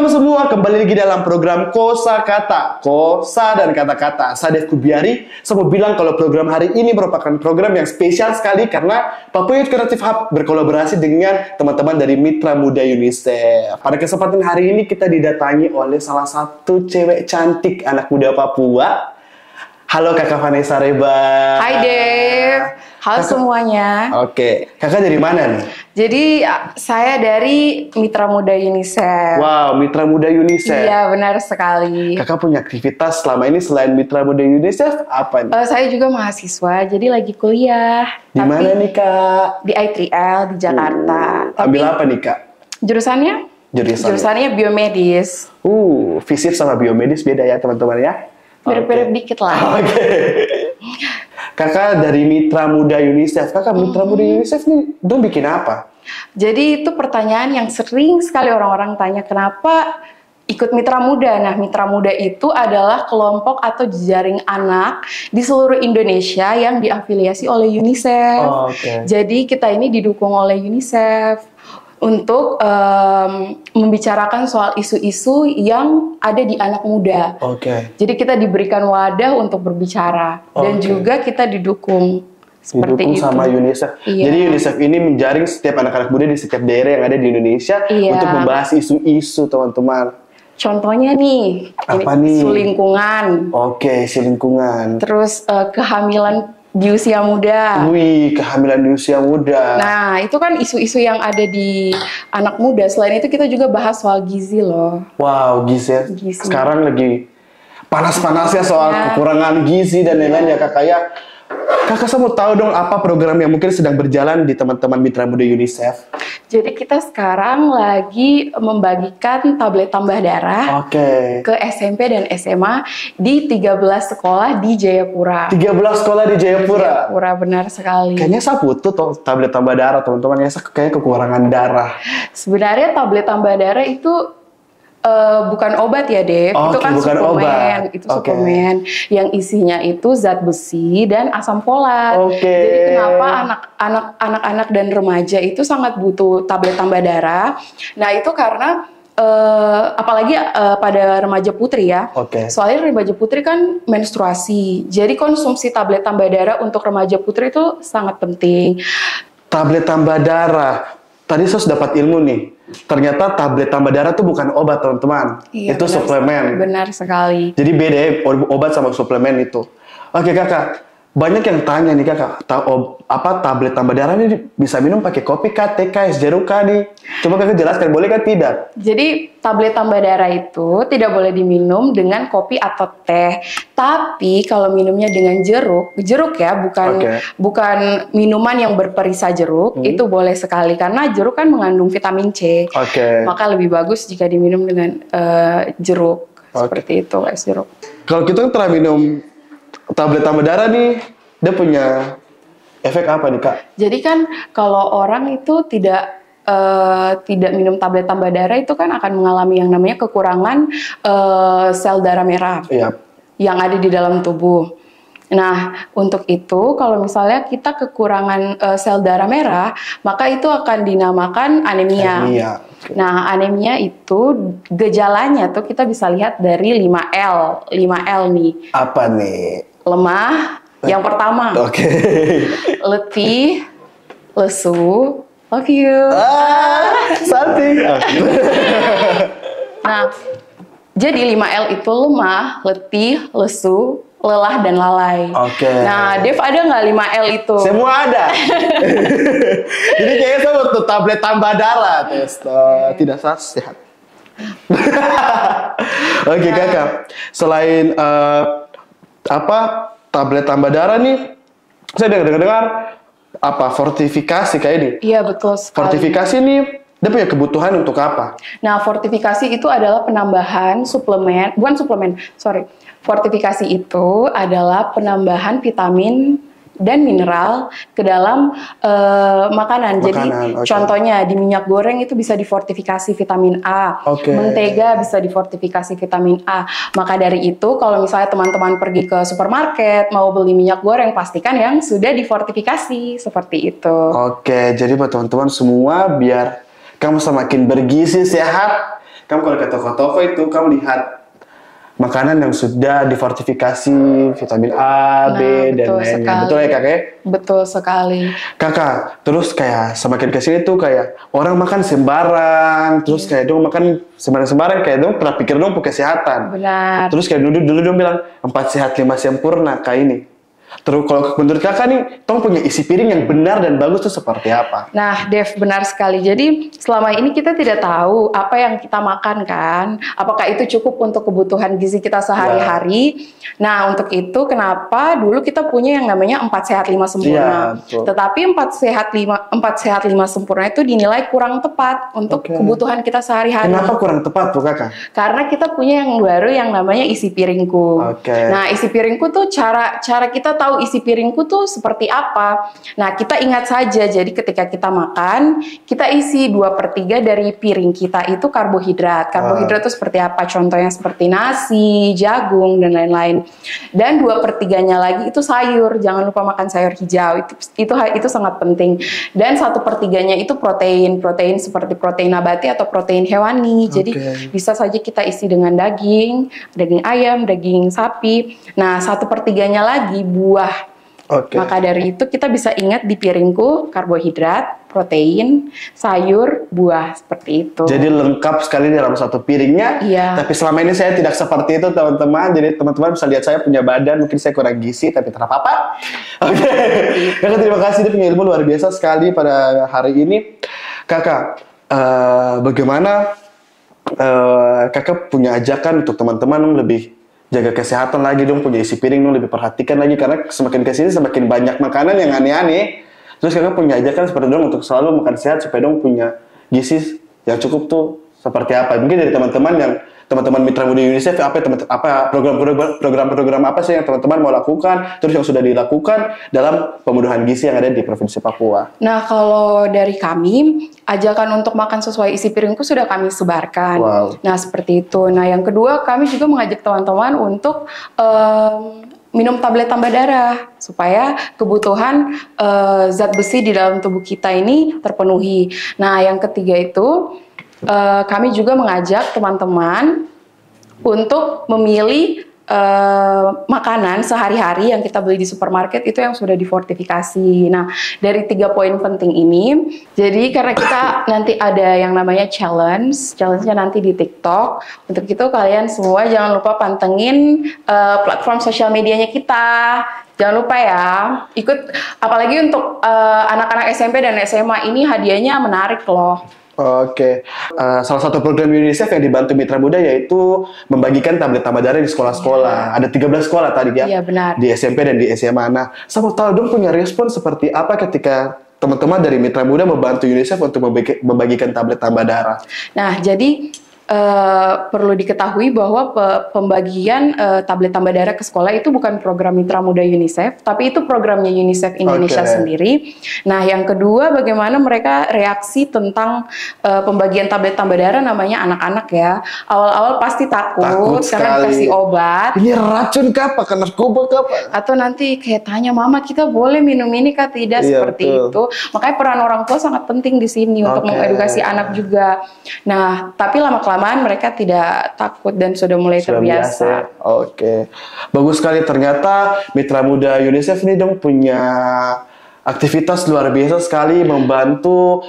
teman-teman semua, kembali lagi dalam program Kosa Kata, Kosa dan Kata-Kata. Saya Dev Kubiari, saya mau bilang kalau program hari ini merupakan program yang spesial sekali karena Papua Youth Creative Hub berkolaborasi dengan teman-teman dari Mitra Muda UNICEF. Pada kesempatan hari ini kita didatangi oleh salah satu cewek cantik anak muda Papua. Halo Kakak Vanessa Reba. Hai Dev. Halo semuanya. Oke, Kakak dari mana nih? Jadi saya dari Mitra Muda UNICEF. Wow, Mitra Muda UNICEF. Iya, benar sekali. Kakak punya aktivitas selama ini selain Mitra Muda UNICEF apa nih? Saya juga mahasiswa, jadi lagi kuliah. Di mana nih Kak? Di I3L di Jakarta. Ambil apa nih Kak? Jurusannya? Jurusannya biomedis. Fisip sama biomedis beda ya teman-teman ya? Mirip-mirip dikit lah. Oke. Kakak dari Mitra Muda UNICEF. Kakak Mitra Muda UNICEF nih dong bikin apa? Jadi itu pertanyaan yang sering sekali orang-orang tanya, kenapa ikut Mitra Muda? Nah, Mitra Muda itu adalah kelompok atau jejaring anak di seluruh Indonesia yang diafiliasi oleh UNICEF. Jadi kita ini didukung oleh UNICEF untuk membicarakan soal isu-isu yang ada di anak muda. Jadi kita diberikan wadah untuk berbicara dan juga kita didukung seperti itu. Sama UNICEF. Iya. Jadi UNICEF ini menjaring setiap anak-anak muda di setiap daerah yang ada di Indonesia untuk membahas isu-isu teman-teman. Contohnya nih, apa nih? Isu lingkungan. Isu lingkungan. Terus kehamilan di usia muda. Kehamilan di usia muda. Nah, itu kan isu-isu yang ada di anak muda. Selain itu kita juga bahas soal gizi loh. Wow, gizi. Sekarang lagi panas-panasnya soal kekurangan gizi dan lain-lain ya Kakak ya. Kakak saya mau tahu dong apa program yang mungkin sedang berjalan di teman-teman Mitra Muda UNICEF. Jadi kita sekarang lagi membagikan tablet tambah darah ke SMP dan SMA di 13 sekolah di Jayapura. 13 sekolah di Jayapura? Jayapura, benar sekali. Kayaknya saya butuh tablet tambah darah teman-teman. Ya, saya kayaknya kekurangan darah. Sebenarnya tablet tambah darah itu bukan obat ya Dev, itu kan bukan suplemen, obat. Itu suplemen yang isinya itu zat besi dan asam folat. Jadi kenapa anak-anak dan remaja itu sangat butuh tablet tambah darah? Nah itu karena apalagi pada remaja putri ya. Soalnya remaja putri kan menstruasi, jadi konsumsi tablet tambah darah untuk remaja putri itu sangat penting. Tablet tambah darah. Tadi saya sudah dapat ilmu nih. Ternyata tablet tambah darah itu bukan obat teman-teman. Iya, itu suplemen. Benar sekali. Jadi beda ya obat sama suplemen itu. Oke Kakak, banyak yang tanya nih Kakak, tablet tambah darah ini bisa minum pakai kopi kah, teh kah, es jeruk kah nih? Coba Kakak jelaskan, boleh kan tidak? Jadi tablet tambah darah itu tidak boleh diminum dengan kopi atau teh. Tapi kalau minumnya dengan jeruk ya, bukan minuman yang berperisa jeruk, itu boleh sekali karena jeruk kan mengandung vitamin C. Maka lebih bagus jika diminum dengan jeruk. Seperti itu, es jeruk. Kalau kita kan telah minum tablet tambah darah nih, dia punya efek apa nih Kak? Jadi kan kalau orang itu tidak minum tablet tambah darah itu kan akan mengalami yang namanya kekurangan sel darah merah yang ada di dalam tubuh. Nah, untuk itu kalau misalnya kita kekurangan sel darah merah, maka itu akan dinamakan anemia. Nah, anemia itu gejalanya tuh kita bisa lihat dari 5L. 5L nih. Apa nih? Lemah, yang pertama. Letih, lesu. Love you. Something. Nah, jadi 5L itu lemah, letih, lesu, lelah, dan lalai. Nah, Dev ada nggak 5L itu? Semua ada. Jadi kayaknya saya butuh tablet tambah darah. Tidak sehat. Kakak. Selain tablet tambah darah nih, saya dengar fortifikasi kayak ini. Iya, betul sekali. Fortifikasi nih, dia punya kebutuhan untuk apa? Nah, fortifikasi itu adalah penambahan suplemen, fortifikasi itu adalah penambahan vitamin dan mineral ke dalam makanan. Jadi contohnya di minyak goreng itu bisa difortifikasi vitamin A, mentega bisa difortifikasi vitamin A. Maka dari itu kalau misalnya teman-teman pergi ke supermarket mau beli minyak goreng, pastikan yang sudah difortifikasi seperti itu. Jadi buat teman-teman semua biar kamu semakin bergizi sehat, kamu kalau ke toko-toko itu kamu lihat makanan yang sudah difortifikasi vitamin A, B, dan lainnya. Betul ya kakak? Betul sekali. Kakak, terus kayak semakin kesini tuh kayak orang makan sembarang, terus kayak dong makan sembarang-sembarang, kayak dong pernah pikir dong kesehatan. Benar. Terus kayak dulu dong bilang 4 sehat 5 sempurna kayak ini. Terus kalau menurut kakak nih, tong punya isi piring yang benar dan bagus tuh seperti apa? Nah, Dev, benar sekali. Jadi selama ini kita tidak tahu apa yang kita makan kan, apakah itu cukup untuk kebutuhan gizi kita sehari-hari. Nah, untuk itu kenapa dulu kita punya yang namanya 4 sehat 5 sempurna. Tetapi 4 sehat 5 sempurna itu dinilai kurang tepat untuk kebutuhan kita sehari-hari. Kenapa kurang tepat tuh kakak? Karena kita punya yang baru yang namanya isi piringku. Nah, isi piringku tuh cara kita tahu isi piringku tuh seperti apa. Nah, kita ingat saja, jadi ketika kita makan, kita isi 2/3 dari piring kita itu karbohidrat. Karbohidrat itu seperti apa? Contohnya seperti nasi, jagung, dan lain-lain. Dan 2/3-nya lagi itu sayur. Jangan lupa makan sayur hijau. Itu sangat penting. Dan 1/3-nya itu protein. Protein seperti protein nabati atau protein hewani. Jadi bisa saja kita isi dengan daging ayam, daging sapi. Nah, 1/3-nya lagi buah. Maka dari itu kita bisa ingat di piringku karbohidrat, protein, sayur, buah, seperti itu. Jadi lengkap sekali dalam satu piringnya. Tapi selama ini saya tidak seperti itu teman-teman. Jadi teman-teman bisa lihat saya punya badan, mungkin saya kurang gizi, tapi tidak apa-apa. Kakak terima kasih, dia punya ilmu luar biasa sekali pada hari ini. Kakak, bagaimana kakak punya ajakan untuk teman-teman lebih jaga kesehatan lagi dong, punya isi piring dong, lebih perhatikan lagi, karena semakin kesini semakin banyak makanan yang aneh-aneh. Terus kakak punya ajakan seperti dong untuk selalu makan sehat supaya dong punya gizi yang cukup tuh seperti apa? Mungkin dari teman-teman Mitra Muda UNICEF, apa program-program apa sih yang teman-teman mau lakukan, terus yang sudah dilakukan dalam pemenuhan gizi yang ada di Provinsi Papua? Nah, kalau dari kami, ajakan untuk makan sesuai isi piringku sudah kami sebarkan. Nah, seperti itu. Nah, yang kedua, kami juga mengajak teman-teman untuk minum tablet tambah darah supaya kebutuhan zat besi di dalam tubuh kita ini terpenuhi. Nah, yang ketiga itu kami juga mengajak teman-teman untuk memilih makanan sehari-hari yang kita beli di supermarket itu yang sudah difortifikasi. Nah, dari 3 poin penting ini, jadi karena kita nanti ada yang namanya challenge-nya nanti di TikTok. Untuk itu kalian semua jangan lupa pantengin platform sosial medianya kita. Jangan lupa ya, ikut, apalagi untuk anak-anak SMP dan SMA ini hadiahnya menarik loh. Salah satu program UNICEF yang dibantu Mitra Muda yaitu membagikan tablet tambah darah di sekolah-sekolah. Ada 13 sekolah tadi ya? Iya, benar. Di SMP dan di SMA. Nah, saya mau tahu dong punya respon seperti apa ketika teman-teman dari Mitra Muda membantu UNICEF untuk membagikan tablet tambah darah? Nah, jadi perlu diketahui bahwa pembagian tablet tambah darah ke sekolah itu bukan program Mitra Muda UNICEF, tapi itu programnya UNICEF Indonesia sendiri. Nah, yang kedua, bagaimana mereka reaksi tentang pembagian tablet tambah darah, namanya anak-anak ya. Awal-awal pasti takut karena dikasih obat. Ini racun kah? Pakai narkoba kah? Atau nanti kayak tanya, mama kita boleh minum ini kah? Tidak, seperti itu. Makanya peran orang tua sangat penting di sini untuk mengedukasi anak juga. Nah, tapi lama-kelamaan mereka tidak takut dan sudah mulai terbiasa. Bagus sekali, ternyata Mitra Muda UNICEF ini dong punya aktivitas luar biasa sekali, membantu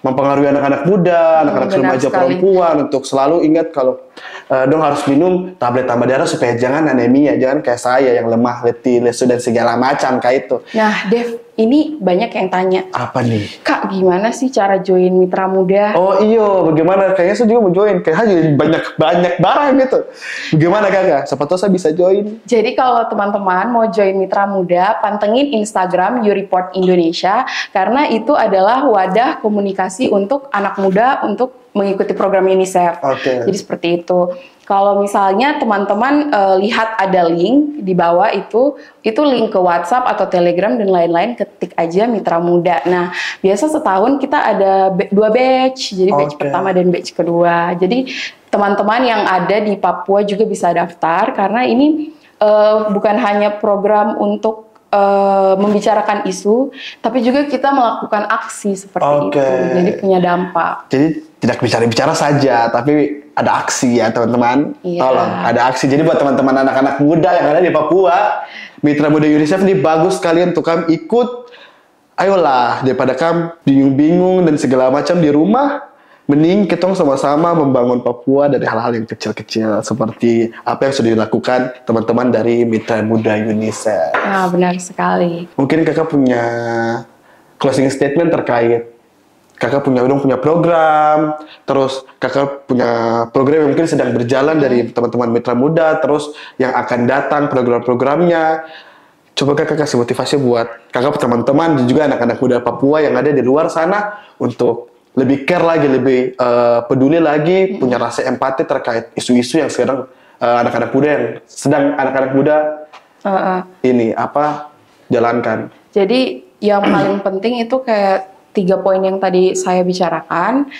mempengaruhi anak-anak muda, anak-anak remaja perempuan untuk selalu ingat kalau dong harus minum tablet tambah darah supaya jangan anemia, jangan kayak saya yang lemah, letih, lesu dan segala macam kayak itu. Nah, Dev, ini banyak yang tanya. Apa nih? Kak, gimana sih cara join Mitra Muda? Oh iya, bagaimana? Kayaknya saya juga mau join. Kayaknya banyak barang gitu. Bagaimana kakak? Siapa tahu saya bisa join. Jadi kalau teman-teman mau join Mitra Muda, pantengin Instagram YouReport Indonesia, karena itu adalah wadah komunikasi untuk anak muda untuk mengikuti program UNICEF. Jadi seperti itu. Kalau misalnya teman-teman lihat ada link di bawah itu link ke WhatsApp atau Telegram dan lain-lain, ketik aja Mitra Muda. Nah, biasa setahun kita ada 2 batch, jadi batch pertama dan batch kedua. Jadi teman-teman yang ada di Papua juga bisa daftar, karena ini bukan hanya program untuk membicarakan isu, tapi juga kita melakukan aksi seperti itu. Jadi punya dampak. tidak bicara-bicara saja, tapi ada aksi ya teman-teman. Tolong, ada aksi. Jadi buat teman-teman anak-anak muda yang ada di Papua, Mitra Muda UNICEF ini bagus sekalian untuk kamu ikut. Ayolah, daripada kamu bingung-bingung dan segala macam di rumah, mending kita sama-sama membangun Papua dari hal-hal yang kecil-kecil seperti apa yang sudah dilakukan teman-teman dari Mitra Muda UNICEF. Nah, benar sekali. Mungkin kakak punya closing statement terkait kakak punya program, terus kakak punya program yang mungkin sedang berjalan dari teman-teman Mitra Muda, terus yang akan datang program-programnya. Coba kakak kasih motivasi buat kakak teman-teman dan juga anak-anak muda Papua yang ada di luar sana untuk lebih care lagi, lebih peduli lagi, punya rasa empati terkait isu-isu yang sekarang anak-anak muda yang sedang ini jalankan. Jadi yang paling penting itu kayak 3 poin yang tadi saya bicarakan,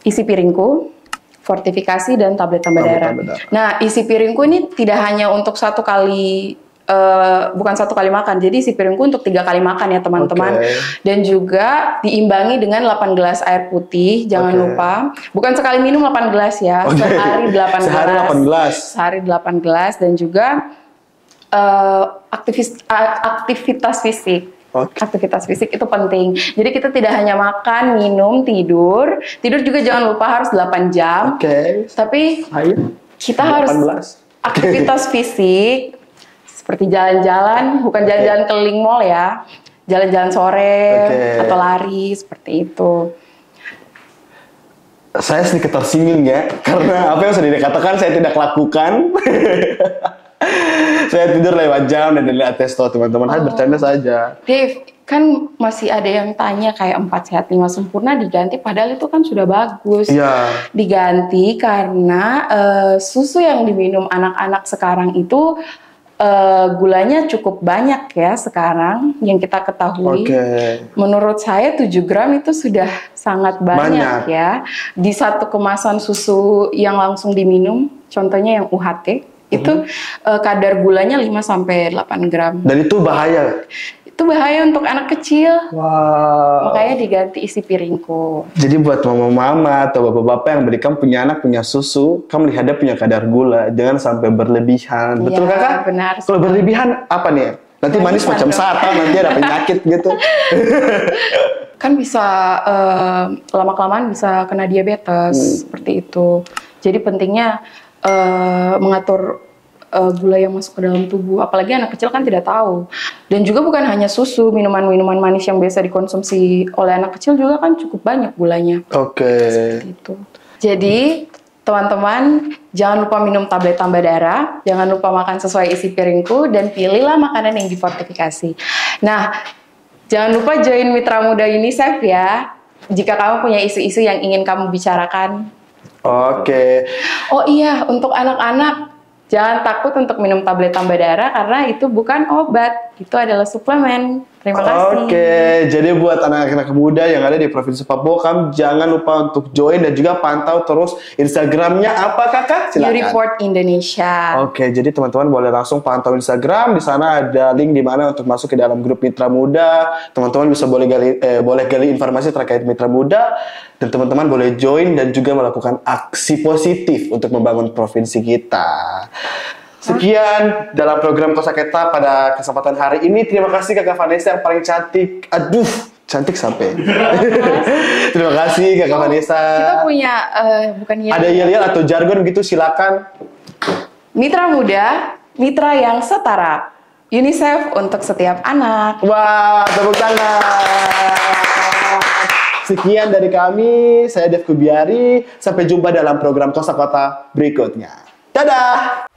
isi piringku, fortifikasi, dan tablet tambah darah. Nah, isi piringku ini tidak hanya untuk bukan 1 kali makan, jadi isi piringku untuk 3 kali makan ya teman-teman. Dan juga diimbangi dengan 8 gelas air putih, jangan lupa. Bukan sekali minum 8 gelas ya, sehari 8 gelas. Sehari 8 gelas, dan juga aktivitas fisik. Aktivitas fisik itu penting. Jadi kita tidak hanya makan, minum, tidur. Tidur juga jangan lupa harus 8 jam. Tapi kita harus aktivitas fisik seperti jalan-jalan, bukan jalan-jalan keliling mall ya. Jalan-jalan sore atau lari seperti itu. Saya sedikit tersinggung ya, karena apa yang sudah dikatakan saya tidak lakukan. Saya tidur lewat jam dan lihat testo teman-teman. Bercanda saja. Dave, kan masih ada yang tanya kayak 4 sehat 5 sempurna diganti, padahal itu kan sudah bagus. Diganti karena susu yang diminum anak-anak sekarang itu gulanya cukup banyak ya sekarang yang kita ketahui. Menurut saya 7 gram itu sudah sangat banyak ya. Di satu kemasan susu yang langsung diminum, contohnya yang UHT, itu kadar gulanya 5-8 gram. Dan itu bahaya? Itu bahaya untuk anak kecil. Makanya diganti isi piringku. Jadi buat mama-mama atau bapak-bapak yang berikan punya anak punya susu, kamu lihat dia punya kadar gula, jangan sampai berlebihan. Betul kakak? Benar. Kalau berlebihan apa nih? Nanti manis macam satan, nanti ada penyakit gitu. Kan bisa lama-kelamaan bisa kena diabetes seperti itu. Jadi pentingnya mengatur gula yang masuk ke dalam tubuh, apalagi anak kecil kan tidak tahu. Dan juga bukan hanya susu, minuman-minuman manis yang biasa dikonsumsi oleh anak kecil juga kan cukup banyak gulanya. Seperti itu. Jadi teman-teman jangan lupa minum tablet tambah darah, jangan lupa makan sesuai isi piringku, dan pilihlah makanan yang difortifikasi. Nah, jangan lupa join Mitra Muda UNICEF ya, jika kamu punya isu-isu yang ingin kamu bicarakan. Oh iya, untuk anak-anak jangan takut untuk minum tablet tambah darah karena itu bukan obat, itu adalah suplemen. Terima kasih. Jadi buat anak-anak muda yang ada di Provinsi Papua, kamu jangan lupa untuk join dan juga pantau terus Instagramnya apa kakak? Silakan. YouReport Indonesia. Jadi teman-teman boleh langsung pantau Instagram. Di sana ada link di mana untuk masuk ke dalam grup Mitra Muda. Teman-teman bisa boleh gali informasi terkait Mitra Muda, dan teman-teman boleh join dan juga melakukan aksi positif untuk membangun provinsi kita. Sekian dalam program Kosakata pada kesempatan hari ini. Terima kasih Kakak Vanessa yang paling cantik. Aduh, cantik sampai. Terima kasih Kakak Vanessa. Kita punya ada yel-yel atau jargon gitu, silakan. Mitra Muda, mitra yang setara. UNICEF untuk setiap anak. Wah, tepuk tangan. Sekian dari kami, saya Dev Kubiari. Sampai jumpa dalam program Kosakata berikutnya. Dadah!